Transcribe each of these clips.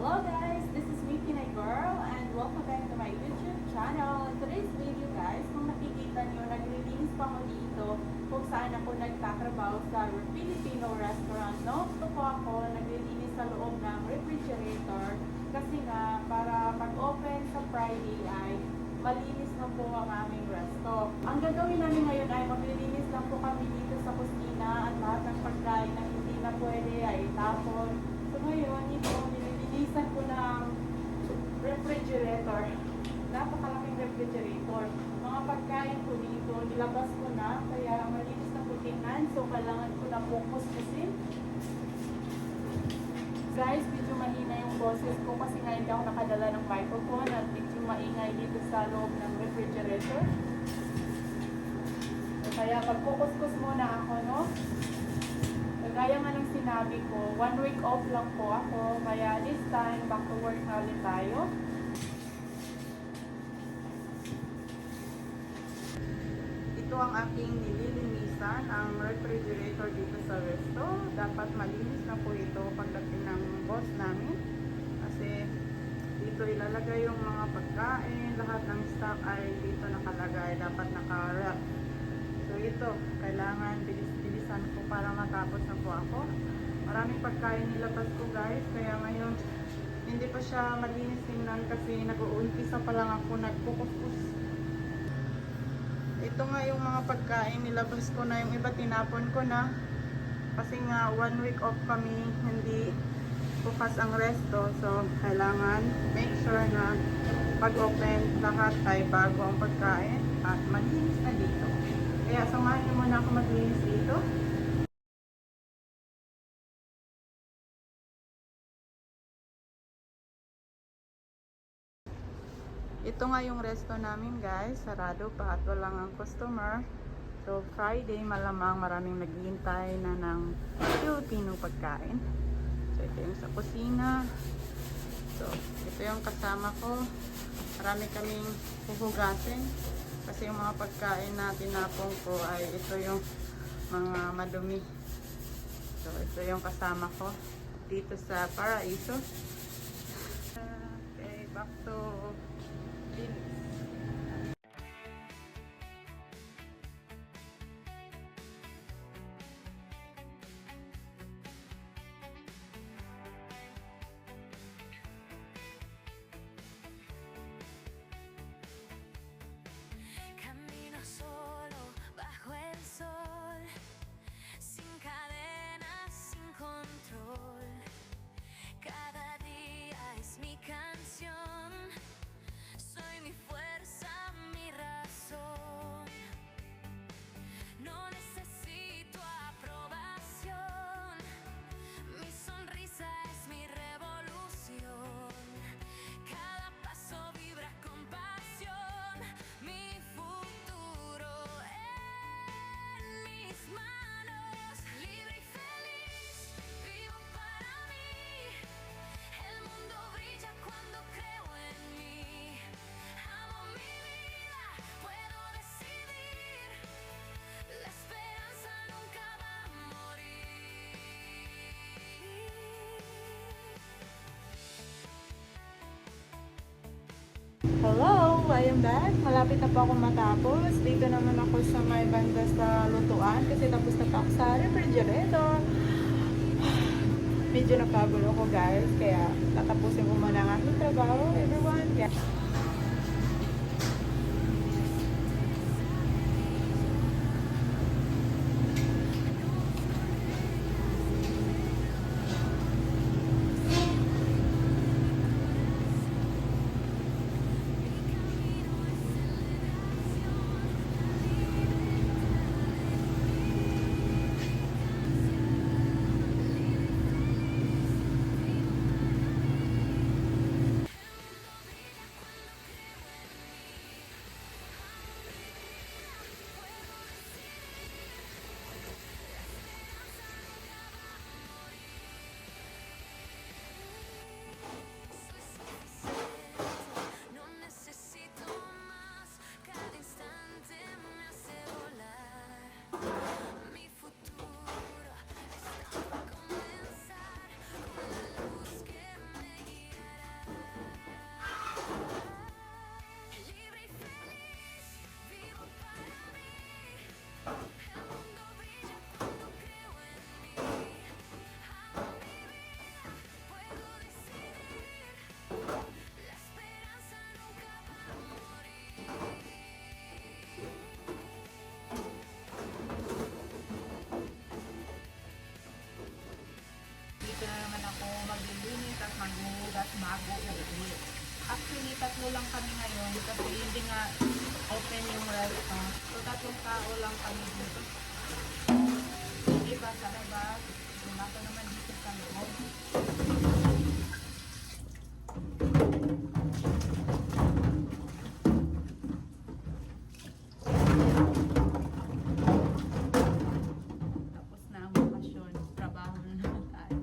Hello guys, this is Mickey Na Girl and welcome back to my YouTube channel. In today's video guys, kung nakikita nyo, naglilinis pa ako dito kung saan ako nagtatrabaho sa Filipino restaurant. No? Ito po ako, naglilinis sa loob ng refrigerator kasi nga para pag-open sa Friday ay malinis na po ang aming resto. Ang gagawin namin ngayon ay maglilinis lang po kami dito sa kusina at lahat ng pagkain na hindi na pwede ay tapon. So ngayon, ito, nililinisan ko ng refrigerator. Napakalaking refrigerator. Mga pagkain ko dito, nilabas ko na, kaya malinis na po tingnan. So kailangan ko na focus kasi. Guys, medyo mahina yung boses ko kasi nga hindi ako nakadala ng microphone at medyo maingay dito sa loob ng refrigerator. So, kaya mag-focus muna ako, no? Kagaya nga ng sinabi ko, 1 week off lang po ako. Kaya this time, back to work na ulit tayo. Ito ang aking nililinisan, ang refrigerator dito sa resto. Dapat malinis na po ito pagdating ng boss namin. Kasi dito ilalagay yung mga pagkain, lahat ng stock ay dito nakalagay. Dapat naka-wrap. So ito, kailangan bilis-bilisan ko para matapos na po ako. Maraming pagkain nilabas ko guys, kaya ngayon hindi pa siya malinis tingnan kasi nag-uumpisa pa lang ako nagkukuskus. Ito nga yung mga pagkain nilabas ko na, yung iba tinapon ko na kasi nga 1 week off kami, hindi bukas ang resto. So kailangan make sure na pag-open lahat ay bago ang pagkain at malinis na dito. Kaya samahan niyo muna ako maglinis dito. Ito nga yung resto namin guys, sarado pa at walang ang customer. So Friday malamang maraming naghihintay na ng Filipino pagkain. So ito yung sa kusina. So ito yung kasama ko. Marami kaming huhugasin kasi yung mga pagkain na tinapon ko ay ito yung mga madumi. So ito yung kasama ko dito sa Paraiso. Okay, back to linis. Camino solo bajo el sol, sin cadenas, sin control. Cada día es mi canción, soy mi fuerza, mi razón. No necesito aprobación, mi sonrisa es mi revolución. Cada paso vibra con pasión, mi futuro en mis manos. Libre y feliz, vivo para mí. El mundo brilla cuando creo en mí. Amo mi vida, puedo decidir. La esperanza nunca va a morir. Hello! I am back. Malapit na po ako matapos. Dito naman ako sa may banda sa lutuan kasi tapos na pa ako sa refrigerator. Medyo napagulo ko guys, kaya tatapusin ko muna ang aking trabaho, everyone. maghuhugas bago uwi. Actually, 3 lang kami ngayon kasi hindi nga open yung restaurant. So, 3 tao lang kami dito. Yung iba sa labas, yung ako naman dito sa loob. Tapos na ang bakasyon, trabaho na naman tayo.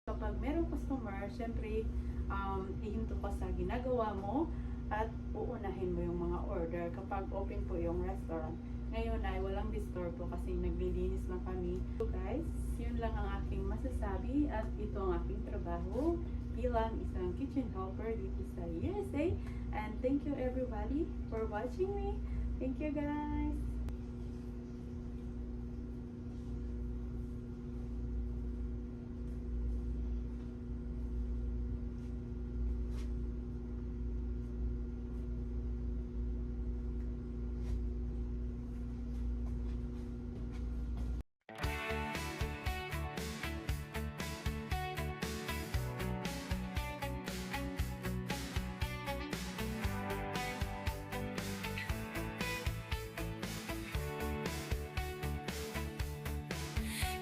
Kapag merong customer, syempre, ihinto ka sa ginagawa mo at uunahin mo yung mga order kapag open po yung restaurant. Ngayon ay walang disturbo kasi naglilinis lang kami. So guys, yun lang ang aking masasabi at ito ang aking trabaho bilang isang kitchen helper dito sa USA. And thank you everybody for watching me. Thank you guys!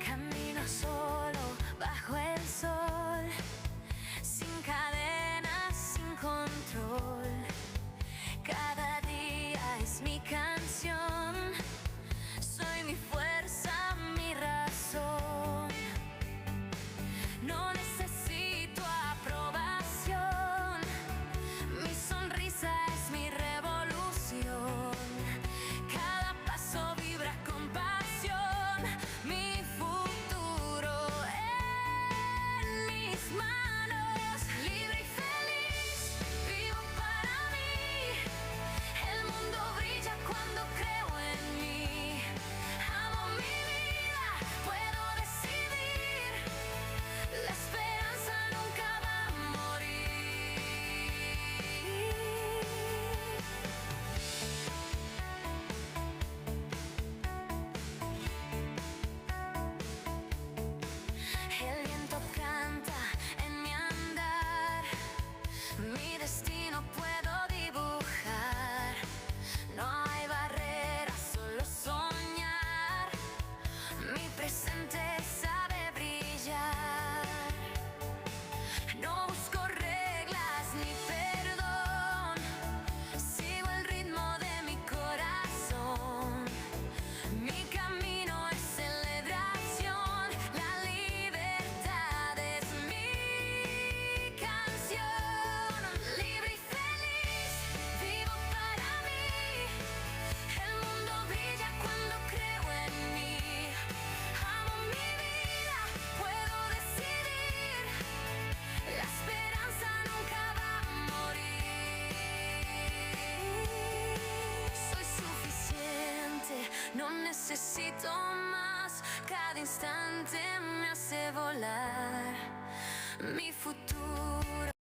Camino solo bajo el sol, sin cadenas, sin control. Cada día es mi canción, soy mi fuerza, mi razón. No necesito aprobación, mi sonrisa es mi revolución. Cada paso vibra con pasión, mi futuro en mis manos. Libre y feliz, vivo para mí. El mundo brilla cuando creo en mí. Amo mi vida, puedo decidir. La esperanza nunca va a morir. El viento canta en mi andar, mi destino puedo dibujar. No hay barreras, solo soñar. Mi presente sabe brillar. No busco reglas ni perdón, sigo el ritmo de mi corazón. Mi camino es celebración, la libertad es mi canción. Libre y feliz, vivo para mí. El mundo brilla cuando creo en mí. Amo mi vida, puedo decidir. La esperanza nunca va a morir. Soy suficiente, no necesito más. Cada instante me hace volar. Mi futuro.